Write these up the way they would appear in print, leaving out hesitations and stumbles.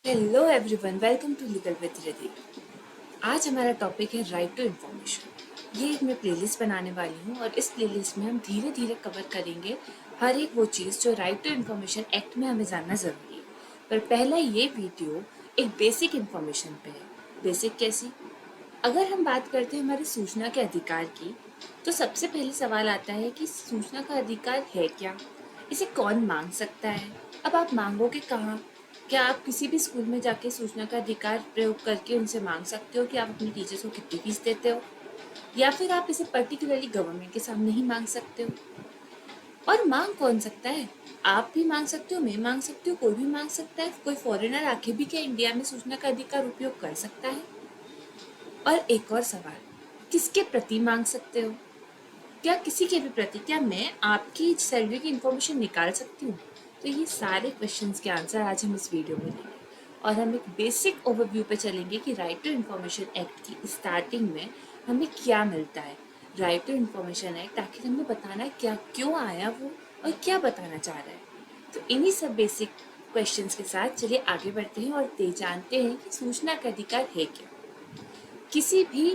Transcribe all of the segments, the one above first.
Hello everyone, welcome to legal with Riddhi. आज हमारा topic है राइट टू इन्फॉर्मेशन। ये एक मैं प्लेलिस्ट बनाने वाली हूँ और इस प्लेलिस्ट में हम धीरे धीरे कवर करेंगे हर एक वो चीज़ जो राइट टू इन्फॉर्मेशन एक्ट में हमें जानना ज़रूरी है। पर पहला ये वीडियो एक बेसिक इन्फॉर्मेशन पे है। बेसिक कैसी? अगर हम बात करते हैं हमारे सूचना के अधिकार की, तो सबसे पहले सवाल आता है कि सूचना का अधिकार है क्या, इसे कौन मांग सकता है। अब आप मांगोगे कहाँ? क्या आप किसी भी स्कूल में जाके सूचना का अधिकार प्रयोग करके उनसे मांग सकते हो कि आप अपने टीचर्स को कितनी फीस देते हो, या फिर आप इसे पर्टिकुलरली गवर्नमेंट के सामने ही मांग सकते हो। और मांग कौन सकता है? आप भी मांग सकते हो, मैं मांग सकती हूँ, कोई भी मांग सकता है। कोई फॉरेनर आके भी क्या इंडिया में सूचना का अधिकार उपयोग कर सकता है? और एक और सवाल, किसके प्रति मांग सकते हो? क्या किसी के भी प्रति? क्या मैं आपकी सैलरी की इंफॉर्मेशन निकाल सकती हूँ? तो ये सारे क्वेश्चंस के आंसर आज हम इस वीडियो में लेंगे और हम एक बेसिक ओवरव्यू पे चलेंगे कि राइट टू इन्फॉर्मेशन एक्ट की स्टार्टिंग में हमें क्या मिलता है। राइट टू इन्फॉर्मेशन एक्ट आखिर हमें बताना है क्या, क्यों आया वो, और क्या बताना चाह रहा है। तो इन्हीं सब बेसिक क्वेश्चंस के साथ चलिए आगे बढ़ते हैं और जानते हैं कि सूचना का अधिकार है क्या। किसी भी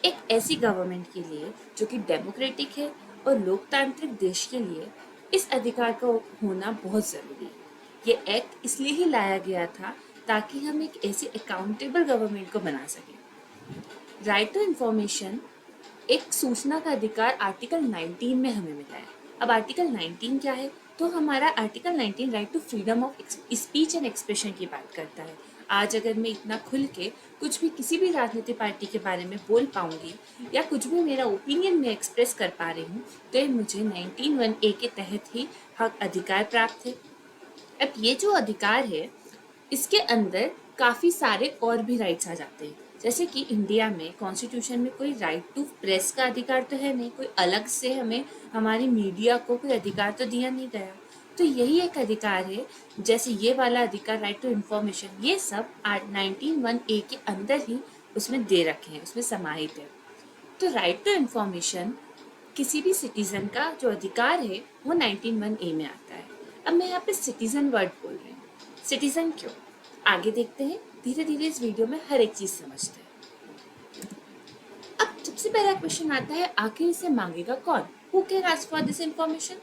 एक ऐसी गवर्नमेंट के लिए जो कि डेमोक्रेटिक है और लोकतांत्रिक देश के लिए इस अधिकार का होना बहुत ज़रूरी है। ये एक्ट इसलिए ही लाया गया था ताकि हम एक ऐसी अकाउंटेबल गवर्नमेंट को बना सकें। राइट टू इंफॉर्मेशन एक सूचना का अधिकार आर्टिकल 19 में हमें मिला है। अब आर्टिकल 19 क्या है? तो हमारा article 19 right to freedom of speech and expression की बात करता है। आज अगर मैं इतना खुल के कुछ भी किसी भी राजनीतिक पार्टी के बारे में बोल पाऊंगी या कुछ भी मेरा ओपिनियन में एक्सप्रेस कर पा रही हूँ, तो ये मुझे 19(1) के तहत ही हक अधिकार प्राप्त है। अब ये जो अधिकार है, इसके अंदर काफ़ी सारे और भी राइट्स आ जाते हैं। जैसे कि इंडिया में कॉन्स्टिट्यूशन में कोई राइट टू प्रेस का अधिकार तो है नहीं, कोई अलग से हमें हमारी मीडिया को कोई अधिकार तो दिया नहीं गया। तो यही एक अधिकार है, जैसे ये वाला अधिकार राइट टू इन्फॉर्मेशन, ये सब 19(1) के अंदर ही उसमें दे रखे हैं, उसमें समाहित है। तो राइट टू इन्फॉर्मेशन किसी भी सिटीजन का जो अधिकार है वो 19(1) में आता है। अब मैं यहाँ पे सिटीजन वर्ड बोल रही हूँ। सिटीजन क्यों? आगे देखते हैं, धीरे धीरे इस वीडियो में हर एक चीज समझते हैं। अब सबसे पहला क्वेश्चन आता है, आखिर इसे मांगेगा कौन? Who can ask for this information?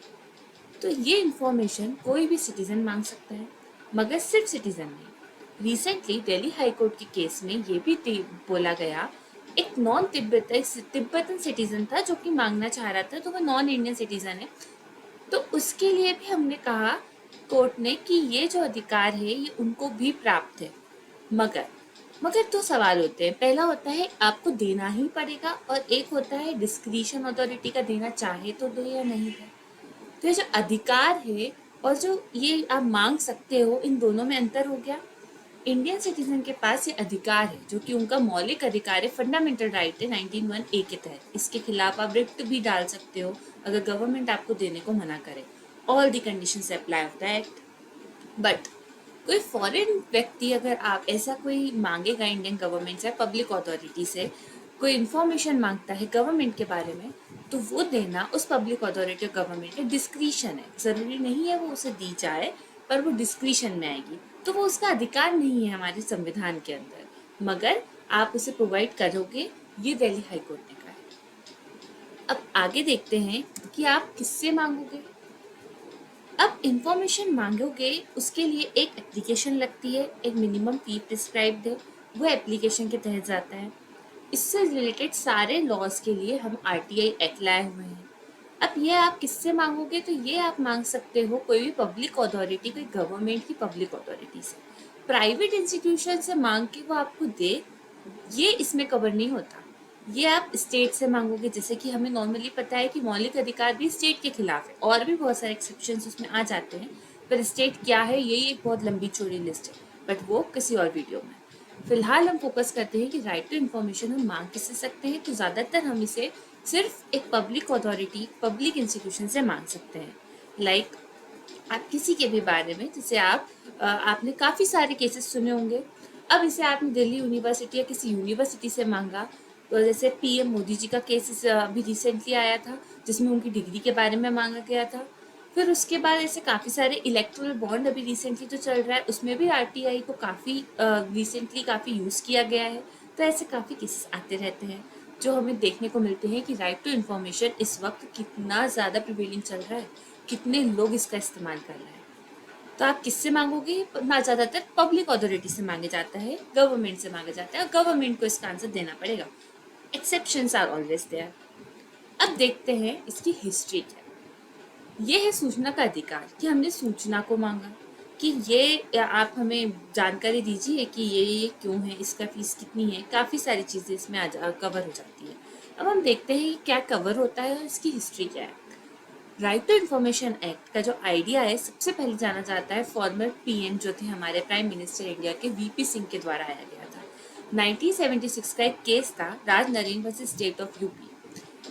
तो ये इंफॉर्मेशन कोई भी सिटीजन मांग सकता है, मगर सिर्फ सिटीजन नहीं। रिसेंटली दिल्ली हाई कोर्ट के केस में ये भी बोला गया, एक नॉन तिब्बतन सिटीजन था जो कि मांगना चाह रहा था, तो वो नॉन इंडियन सिटीजन है, तो उसके लिए भी हमने कहा कोर्ट ने कि ये जो अधिकार है ये उनको भी प्राप्त है। मगर मगर दो सवाल होते हैं। पहला होता है आपको देना ही पड़ेगा, और एक होता है डिस्क्रिशन अथॉरिटी का, देना चाहे तो दे या नहीं दे। तो ये जो अधिकार है और जो ये आप मांग सकते हो, इन दोनों में अंतर हो गया। इंडियन सिटीजन के पास ये अधिकार है जो कि उनका मौलिक अधिकार है, फंडामेंटल राइट है 19(1) के तहत। इसके खिलाफ आप रिट भी डाल सकते हो अगर गवर्नमेंट आपको देने को मना करे। All the conditions apply of the act. But कोई फॉरेन व्यक्ति अगर आप ऐसा कोई मांगेगा इंडियन गवर्नमेंट से, पब्लिक अथॉरिटी से कोई इन्फॉर्मेशन मांगता है गवर्नमेंट के बारे में, तो वो देना उस पब्लिक अथॉरिटी गवर्नमेंट के डिस्क्रिशन है। ज़रूरी नहीं है वो उसे दी जाए, पर वो डिस्क्रिशन में आएगी, तो वो उसका अधिकार नहीं है हमारे संविधान के अंदर, मगर आप उसे प्रोवाइड करोगे, ये दिल्ली हाई कोर्ट ने कहा है। अब आगे देखते हैं कि आप किससे मांगोगे। अब इंफॉर्मेशन मांगोगे उसके लिए एक एप्लीकेशन लगती है, एक मिनिमम फी प्रिस्क्राइब्ड है, वो एप्लीकेशन के तहत जाता है। इससे रिलेटेड सारे लॉज के लिए हम आरटीआई एक्ट लाए हुए हैं। अब ये आप किससे मांगोगे? तो ये आप मांग सकते हो कोई भी पब्लिक अथॉरिटी, कोई गवर्नमेंट की पब्लिक अथॉरिटी से। प्राइवेट इंस्टीट्यूशन से मांग के वो आपको दे, ये इसमें कवर नहीं होता। ये आप स्टेट से मांगोगे, जैसे कि हमें नॉर्मली पता है कि मौलिक अधिकार भी स्टेट के खिलाफ है, और भी बहुत सारे एक्सेप्शंस उसमें आ जाते हैं, पर स्टेट क्या है यही एक बहुत लंबी चौड़ी लिस्ट है, बट वो किसी और वीडियो में। फिलहाल हम फोकस करते हैं कि राइट टू इन्फॉर्मेशन हम मांग किससे सकते हैं, तो ज़्यादातर हम इसे सिर्फ एक पब्लिक अथॉरिटी, पब्लिक इंस्टीट्यूशन से मांग सकते हैं। लाइक आप किसी के भी बारे में, जैसे आपने काफ़ी सारे केसेस सुने होंगे। अब इसे आपने दिल्ली यूनिवर्सिटी या किसी यूनिवर्सिटी से मांगा, तो जैसे पीएम मोदी जी का केस अभी रिसेंटली आया था, जिसमें उनकी डिग्री के बारे में मांगा गया था। फिर उसके बाद ऐसे काफ़ी सारे इलेक्टोरल बॉन्ड अभी रिसेंटली जो चल रहा है उसमें भी आरटीआई को काफ़ी रिसेंटली काफ़ी यूज़ किया गया है। तो ऐसे काफ़ी केसेस आते रहते हैं जो हमें देखने को मिलते हैं कि राइट टू इन्फॉर्मेशन इस वक्त कितना ज़्यादा प्रिवेलिंग चल रहा है, कितने लोग इसका इस्तेमाल कर रहे हैं। तो आप किससे मांगोगे ना, ज़्यादातर पब्लिक अथॉरिटी से मांगे जाता है, गवर्नमेंट से मांगा जाता है और गवर्नमेंट को इसका आंसर देना पड़ेगा। Exceptions are always there. अब देखते हैं इसकी हिस्ट्री क्या है। ये है सूचना का अधिकार कि हमने सूचना को मांगा कि ये आप हमें जानकारी दीजिए कि ये क्यों है, इसका फीस कितनी है, काफ़ी सारी चीज़ें इसमें कवर हो जाती है। अब हम देखते हैं कि क्या कवर होता है और इसकी हिस्ट्री क्या है। राइट टू इन्फॉर्मेशन एक्ट का जो आइडिया है सबसे पहले जाना जाता है फॉर्मर पीएम जो थे हमारे प्राइम मिनिस्टर इंडिया के वीपी सिंह के द्वारा आया गया था। 1976 का एक केस था, Raj Narain versus state of UP.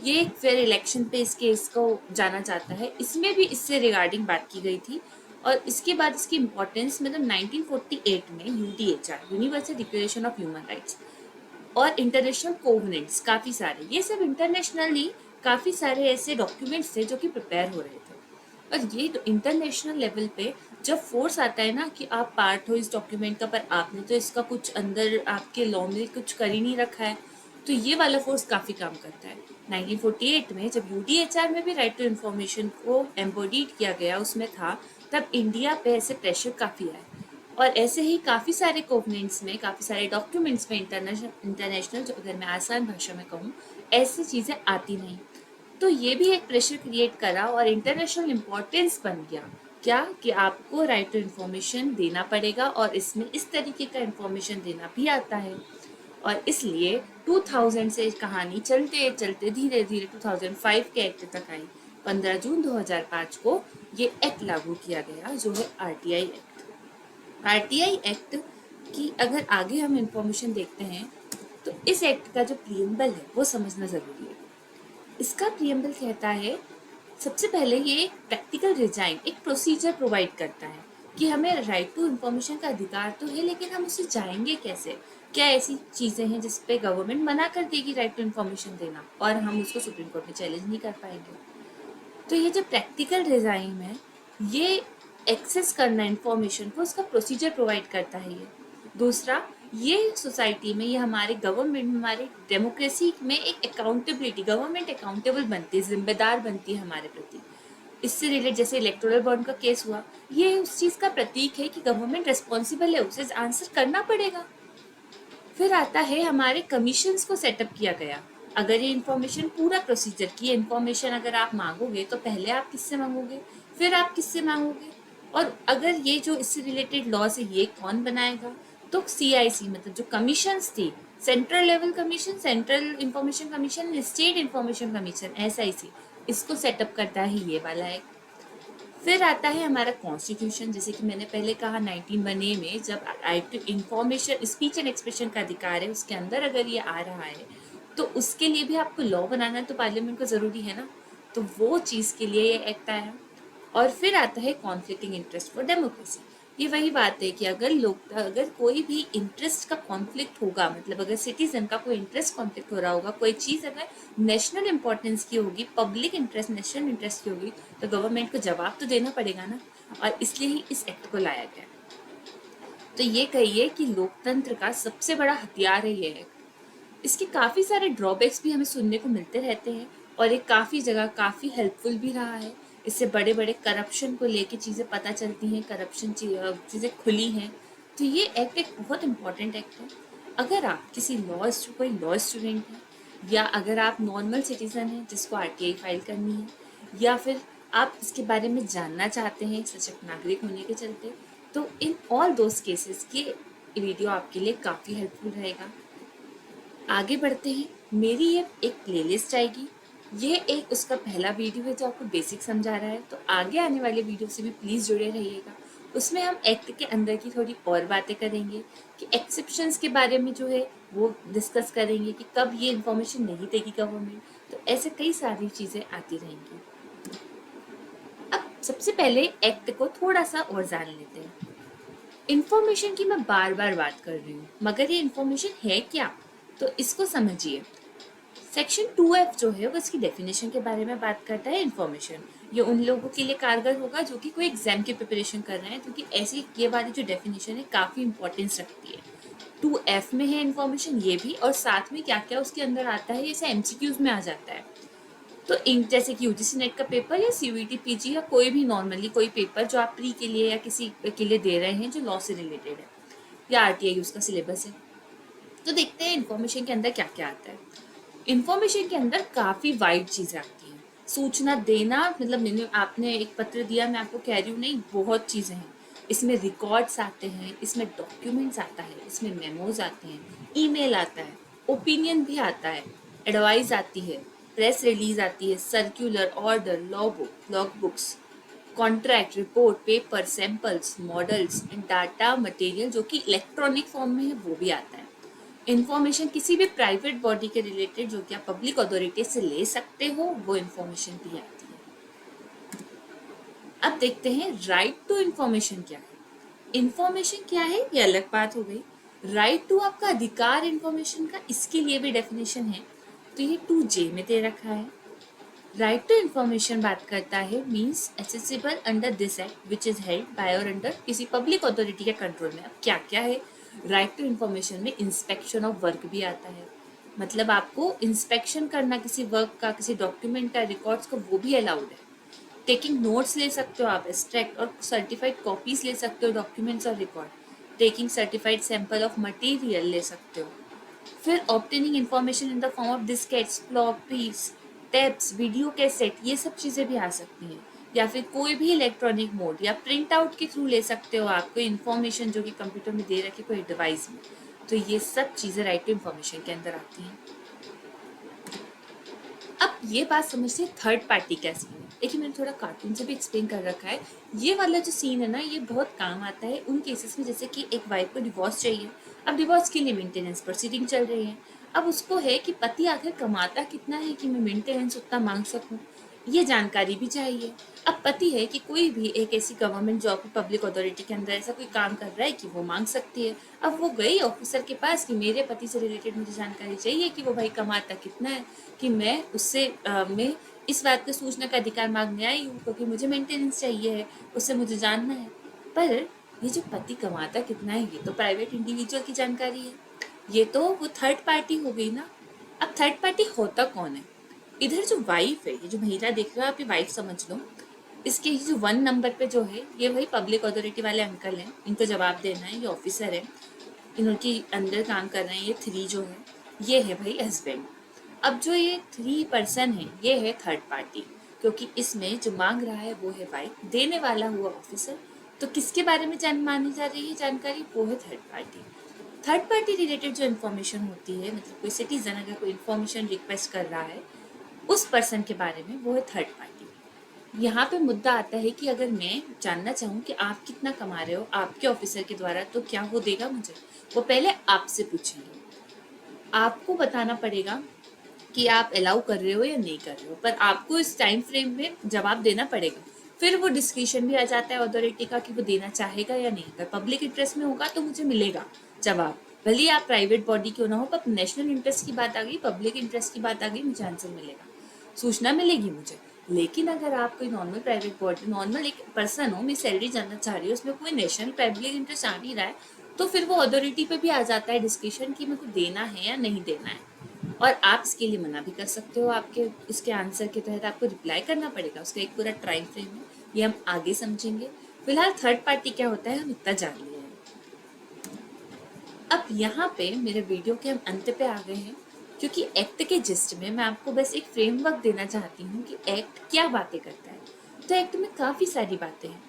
ये एक फेयर इलेक्शन पे इस केस को जाना जाता है। इसमें भी इससे रिगार्डिंग बात की गई थी और इसके बाद इसकी इम्पोर्टेंस मतलब 1948 में UDHR universal declaration of human rights और इंटरनेशनल कोवेनेंट्स काफ़ी सारे, ये सब इंटरनेशनली काफ़ी सारे ऐसे डॉक्यूमेंट्स थे जो कि प्रिपेयर हो रहे थे। और ये इंटरनेशनल लेवल पे जब फोर्स आता है ना कि आप पार्ट हो इस डॉक्यूमेंट का पर आपने तो इसका कुछ अंदर आपके लॉ में कुछ कर ही नहीं रखा है, तो ये वाला फोर्स काफ़ी काम करता है। 1948 में जब यूडीएचआर में भी राइट टू इन्फॉर्मेशन को एम्बोडीड किया गया उसमें था, तब इंडिया पे ऐसे प्रेशर काफ़ी आया और ऐसे ही काफ़ी सारे कोवेनेंट्स में, काफ़ी सारे डॉक्यूमेंट्स में इंटरनेशनल जो अगर मैं आसान भाषा में कहूँ ऐसी चीज़ें आती नहीं। तो ये भी एक प्रेशर क्रिएट करा और इंटरनेशनल इम्पोर्टेंस बन गया क्या कि आपको राइट टू इन्फॉर्मेशन देना पड़ेगा और इसमें इस तरीके का इन्फॉर्मेशन देना भी आता है। और इसलिए 2000 से कहानी चलते चलते धीरे धीरे 2005 के एक्ट तक आई। 15 जून 2005 को ये एक्ट लागू किया गया जो है आरटीआई एक्ट। आरटीआई एक्ट की अगर आगे हम इंफॉर्मेशन देखते हैं तो इस एक्ट का जो प्रियम्बल है वो समझना ज़रूरी है। इसका प्रियम्बल कहता है सबसे पहले ये एक प्रैक्टिकल डिजाइन, एक प्रोसीजर प्रोवाइड करता है कि हमें राइट टू इन्फॉर्मेशन का अधिकार तो है लेकिन हम उसे जाएंगे कैसे, क्या ऐसी चीज़ें हैं जिस पे गवर्नमेंट मना कर देगी राइट टू इन्फॉर्मेशन देना और हम उसको सुप्रीम कोर्ट में चैलेंज नहीं कर पाएंगे। तो ये जो प्रैक्टिकल डिज़ाइन है ये एक्सेस करना इन्फॉर्मेशन को उसका प्रोसीजर प्रोवाइड करता है। ये दूसरा, ये सोसाइटी में, ये हमारे गवर्नमेंट में, हमारे डेमोक्रेसी में एक अकाउंटेबिलिटी, गवर्नमेंट अकाउंटेबल बनती है, जिम्मेदार बनती है हमारे प्रति। इससे रिलेटेड जैसे इलेक्टोरल बॉन्ड का केस हुआ, ये उस चीज़ का प्रतीक है कि गवर्नमेंट रिस्पॉन्सिबल है, उसे आंसर करना पड़ेगा। फिर आता है हमारे कमीशंस को सेटअप किया गया। अगर ये इन्फॉर्मेशन पूरा प्रोसीजर की इन्फॉर्मेशन अगर आप मांगोगे तो पहले आप किससे मांगोगे, फिर आप किससे मांगोगे, और अगर ये जो इससे रिलेटेड लॉज है ये कौन बनाएगा, तो सीआईसी मतलब जो कमीशंस थी, central level commission, central information commission, state information commission, SIC, इसको सेटअप करता है ये वाला एक्ट। फिर आता है हमारा कॉन्स्टिट्यूशन, जैसे कि मैंने पहले कहा 19 में जब right to information, speech and expression का अधिकार है उसके अंदर अगर ये आ रहा है तो उसके लिए भी आपको लॉ बनाना है तो पार्लियामेंट को ज़रूरी है ना, तो वो चीज़ के लिए ये एक्ट आया। और फिर आता है कॉन्फ्लिक्टिंग इंटरेस्ट फॉर डेमोक्रेसी। ये वही बात है कि अगर कोई भी इंटरेस्ट का कॉन्फ्लिक्ट होगा, मतलब अगर सिटीजन का कोई इंटरेस्ट कॉन्फ्लिक्ट हो रहा होगा, कोई चीज़ अगर नेशनल इंपॉर्टेंस की होगी, पब्लिक इंटरेस्ट, नेशनल इंटरेस्ट की होगी, तो गवर्नमेंट को जवाब तो देना पड़ेगा ना, और इसलिए ही इस एक्ट को लाया गया। तो ये कहिए कि लोकतंत्र का सबसे बड़ा हथियार है ये एक्ट। इसके काफ़ी सारे ड्रॉबैक्स भी हमें सुनने को मिलते रहते हैं और ये काफ़ी जगह काफ़ी हेल्पफुल भी रहा है। इससे बड़े बड़े करप्शन को लेके चीज़ें पता चलती हैं, करप्शन चीज़ें खुली हैं। तो ये एक्ट एक बहुत इम्पॉर्टेंट एक्ट है। अगर आप कोई लॉ स्टूडेंट है, या अगर आप नॉर्मल सिटीज़न हैं जिसको आरटीआई फाइल करनी है, या फिर आप इसके बारे में जानना चाहते हैं सशक्त नागरिक होने के चलते, तो इन ऑल दोज केसेस के वीडियो आपके लिए काफ़ी हेल्पफुल रहेगा। आगे बढ़ते हैं। मेरी ये एक प्लेलिस्ट आएगी, ये एक उसका पहला वीडियो है जो आपको बेसिक समझा रहा है, तो आगे आने वाले वीडियो से भी प्लीज़ जुड़े रहिएगा। उसमें हम एक्ट के अंदर की थोड़ी और बातें करेंगे कि एक्सेप्शंस के बारे में जो है वो डिस्कस करेंगे कि कब ये इन्फॉर्मेशन नहीं देगी गवर्नमेंट, तो ऐसे कई सारी चीज़ें आती रहेंगी। अब सबसे पहले एक्ट को थोड़ा सा और जान लेते हैं। इन्फॉर्मेशन की मैं बार बार बात कर रही हूँ, मगर ये इन्फॉर्मेशन है क्या, तो इसको समझिए। सेक्शन 2F जो है वो इसकी डेफिनेशन के बारे में बात करता है। इन्फॉर्मेशन ये उन लोगों के लिए कारगर होगा जो कि कोई एग्जाम की प्रिपरेशन कर रहे हैं, क्योंकि ऐसी ये वाली जो डेफिनेशन है काफ़ी इंपॉर्टेंस रखती है। 2F में है इन्फॉर्मेशन ये भी, और साथ में क्या क्या उसके अंदर आता है, जैसे MCQs में आ जाता है। तो जैसे कि यूजीसी नेट का पेपर या CUET PG या कोई भी नॉर्मली कोई पेपर जो आप प्री के लिए या किसी के लिए दे रहे हैं जो लॉ से रिलेटेड है, या RTI उसका सिलेबस है। तो देखते हैं इन्फॉर्मेशन के अंदर क्या क्या आता है। इन्फॉर्मेशन के अंदर काफ़ी वाइड चीज़ें आती हैं। सूचना देना मतलब मैंने आपने एक पत्र दिया, मैं आपको कह रही हूँ नहीं, बहुत चीज़ें हैं। इसमें रिकॉर्ड्स आते हैं, इसमें डॉक्यूमेंट्स आता है, इसमें मेमोज आते हैं, ईमेल आता है, ओपिनियन भी आता है, एडवाइस आती है, प्रेस रिलीज आती है, circular, order, log books, contract, report, paper, samples, models and data material जो कि इलेक्ट्रॉनिक फॉर्म में है वो भी आता है। इन्फॉर्मेशन किसी भी प्राइवेट बॉडी के रिलेटेड जो कि आप पब्लिक अथॉरिटी से ले सकते हो, वो इन्फॉर्मेशन भी आती है। अब देखते हैं राइट टू इन्फॉर्मेशन क्या है। इन्फॉर्मेशन क्या है ये अलग बात हो गई। राइट टू आपका अधिकार इन्फॉर्मेशन का, इसके लिए भी डेफिनेशन है। तो ये 2J में दे रखा है। राइट टू इन्फॉर्मेशन बात करता है means accessible under this act which is held by और अंडर किसी पब्लिक अथॉरिटी के कंट्रोल में। अब क्या क्या है राइट टू इन्फॉर्मेशन में? इंस्पेक्शन ऑफ वर्क भी आता है, मतलब आपको इंस्पेक्शन करना किसी वर्क का, किसी डॉक्यूमेंट का, रिकॉर्ड्स का, वो भी अलाउड है। टेकिंग नोट्स ले सकते हो आप, एक्सट्रैक्ट और सर्टिफाइड कॉपीज ले सकते हो डॉक्यूमेंट्स और record. Taking certified sample of material ले सकते हो। फिर obtaining information in the form of diskettes, floppies, tapes, video cassette, ये सब चीज़ें भी आ सकती हैं। या फिर कोई भी इलेक्ट्रॉनिक मोड या प्रिंट आउट के थ्रू ले सकते हो आप कोई इन्फॉर्मेशन जो कि कंप्यूटर में दे रखी कोई डिवाइस में। तो ये सब चीज़ें राइट टू इन्फॉर्मेशन के अंदर आती हैं। अब ये बात समझते थर्ड पार्टी का सीन है। देखिए मैंने थोड़ा कार्टून से भी एक्सप्लेन कर रखा है। ये वाला जो सीन है ना, ये बहुत काम आता है उन केसेस में जैसे कि एक वाइफ को डिवोर्स चाहिए। अब डिवोर्स के लिए मेंटेनेंस प्रोसीडिंग चल रही है। अब उसको है कि पति आखिर कमाता कितना है कि मैं मेंटेनेंस उतना मांग सकूं, ये जानकारी भी चाहिए। अब पति है कि कोई भी एक ऐसी गवर्नमेंट जॉब पब्लिक अथॉरिटी के अंदर ऐसा कोई काम कर रहा है कि वो मांग सकती है। अब वो गई ऑफिसर के पास कि मेरे पति से रिलेटेड मुझे जानकारी चाहिए कि वो भाई कमाता कितना है, कि मैं उससे मैं इस बात का सूचना का अधिकार मांगने आई हूँ क्योंकि मुझे मेंटेनेंस चाहिए है, उससे मुझे जानना है। पर ये जो पति कमाता कितना है ये तो प्राइवेट इंडिविजुअल की जानकारी है, ये तो वो थर्ड पार्टी हो गई ना। अब थर्ड पार्टी होता कौन है? इधर जो वाइफ है, ये जो महिला देख रहे हो आप, ये वाइफ समझ लो। इसके ये जो 1 नंबर पे जो है ये वही पब्लिक अथॉरिटी वाले अंकल हैं, इनको जवाब देना है, ये ऑफिसर है, इनके अंडर काम कर रहे हैं। ये 3 जो है ये है भाई हस्बैंड। अब जो ये 3 पर्सन है ये है थर्ड पार्टी, क्योंकि इसमें जो मांग रहा है वो है वाइफ, देने वाला हुआ ऑफिसर। तो किसके बारे में मानी जा रही है जानकारी? वो है third party. Third party related जो इन्फॉर्मेशन होती है, मतलब कोई सिटीजन अगर कोई इन्फॉर्मेशन रिक्वेस्ट कर रहा है उस पर्सन के बारे में, वो है थर्ड पार्टी। यहाँ पे मुद्दा आता है कि अगर मैं जानना चाहूँ कि आप कितना कमा रहे हो आपके ऑफिसर के द्वारा, तो क्या वो देगा मुझे? वो पहले आपसे पूछेंगे, आपको बताना पड़ेगा कि आप अलाउ कर रहे हो या नहीं कर रहे हो, पर आपको इस टाइम फ्रेम में जवाब देना पड़ेगा। फिर वो डिस्क्रिप्शन भी आ जाता है अथॉरिटी का कि वो देना चाहेगा या नहीं। अगर पब्लिक इंटरेस्ट में होगा तो मुझे मिलेगा जवाब, भले ही आप प्राइवेट बॉडी क्यों ना हो, पर नेशनल इंटरेस्ट की बात आ गई, पब्लिक इंटरेस्ट की बात आ गई, मुझे आंसर मिलेगा, सूचना मिलेगी मुझे। लेकिन अगर आप कोई नॉर्मल प्राइवेट बॉडी, नॉर्मल एक पर्सन हो, मैं सैलरी जानना चाह रही हूँ, उसमें कोई नेशनल पब्लिक इंटरेस्ट आ नहीं रहा है, तो फिर वो अथॉरिटी पे भी आ जाता है डिस्कशन कि मेरे को देना है या नहीं देना है। और आप इसके लिए मना भी कर सकते हो, आपके इसके आंसर के तहत आपको रिप्लाई करना पड़ेगा, उसका एक पूरा टाइम फ्रेम है, ये हम आगे समझेंगे। फिलहाल थर्ड पार्टी क्या होता है हम इतना जान लिया है। अब यहाँ पे मेरे वीडियो के हम अंत पे आ गए हैं, क्योंकि एक्ट के जिस्ट में मैं आपको बस एक फ्रेमवर्क देना चाहती हूँ कि एक्ट क्या बातें करता है। तो एक्ट में काफ़ी सारी बातें हैं,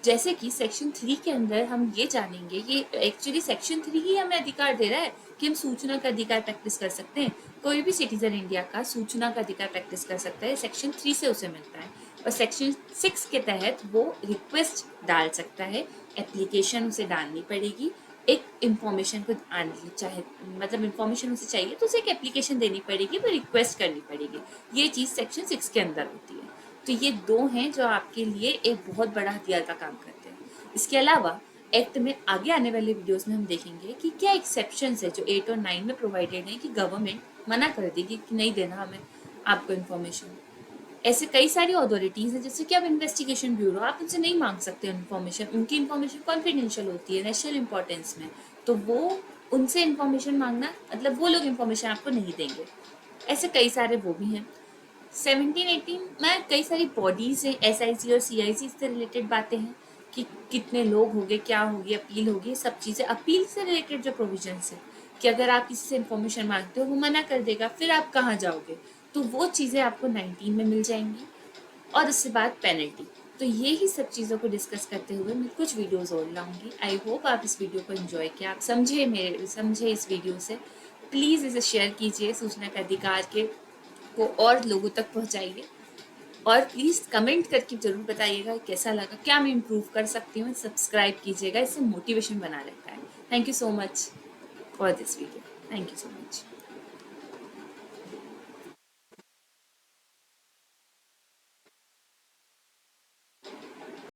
जैसे कि सेक्शन 3 के अंदर हम ये जानेंगे, ये एक्चुअली सेक्शन 3 ही हमें अधिकार दे रहा है कि हम सूचना का अधिकार प्रैक्टिस कर सकते हैं। कोई भी सिटीजन इंडिया का सूचना का अधिकार प्रैक्टिस कर सकता है, सेक्शन 3 से उसे मिलता है। और सेक्शन 6 के तहत वो रिक्वेस्ट डाल सकता है, एप्लीकेशन उसे डालनी पड़ेगी। एक इन्फॉर्मेशन को आने चाहे, मतलब इन्फॉर्मेशन उसे चाहिए तो उसे एक एप्लीकेशन देनी पड़ेगी, वो रिक्वेस्ट करनी पड़ेगी। ये चीज़ सेक्शन 6 के अंदर होती है। तो ये 2 हैं जो आपके लिए एक बहुत बड़ा हथियार का काम करते हैं। इसके अलावा एक्ट में आगे आने वाले वीडियोस में हम देखेंगे कि क्या एक्सेप्शंस है जो 8 और 9 में प्रोवाइडेड है कि गवर्नमेंट मना कर देगी कि नहीं देना हमें आपको इन्फॉर्मेशन। ऐसे कई सारी अथॉरिटीज़ हैं, जैसे कि आप इन्वेस्टिगेशन ब्यूरो, आप उनसे नहीं मांग सकते इन्फॉर्मेशन, उनकी इन्फॉर्मेशन कॉन्फिडेंशियल होती है नेशनल इंपॉर्टेंस में, तो वो उनसे इन्फॉर्मेशन मांगना मतलब वो लोग इन्फॉर्मेशन आपको नहीं देंगे। ऐसे कई सारे वो भी हैं। 17-18 में कई सारी बॉडीज़ हैं, SIC और CIC से रिलेटेड बातें हैं कि कितने लोग होंगे, क्या होगी, अपील होगी, ये सब चीज़ें। अपील से रिलेटेड जो प्रोविजंस है कि अगर आप किसी से इन्फॉर्मेशन मांगते हो वो मना कर देगा, फिर आप कहाँ जाओगे, तो वो चीज़ें आपको 19 में मिल जाएंगी। और उसके बाद पेनल्टी। तो ये ही सब चीज़ों को डिस्कस करते हुए मैं कुछ वीडियोस और लाऊंगी। आई होप आप इस वीडियो को एंजॉय किया, आप समझे इस वीडियो से। प्लीज़ इसे शेयर कीजिए, सूचना का अधिकार के को और लोगों तक पहुंचाइए, और प्लीज़ कमेंट करके ज़रूर बताइएगा कैसा लगा, क्या मैं इम्प्रूव कर सकती हूँ। सब्सक्राइब कीजिएगा, इससे मोटिवेशन बना रहता है। Thank you so much for this video. Thank you so much.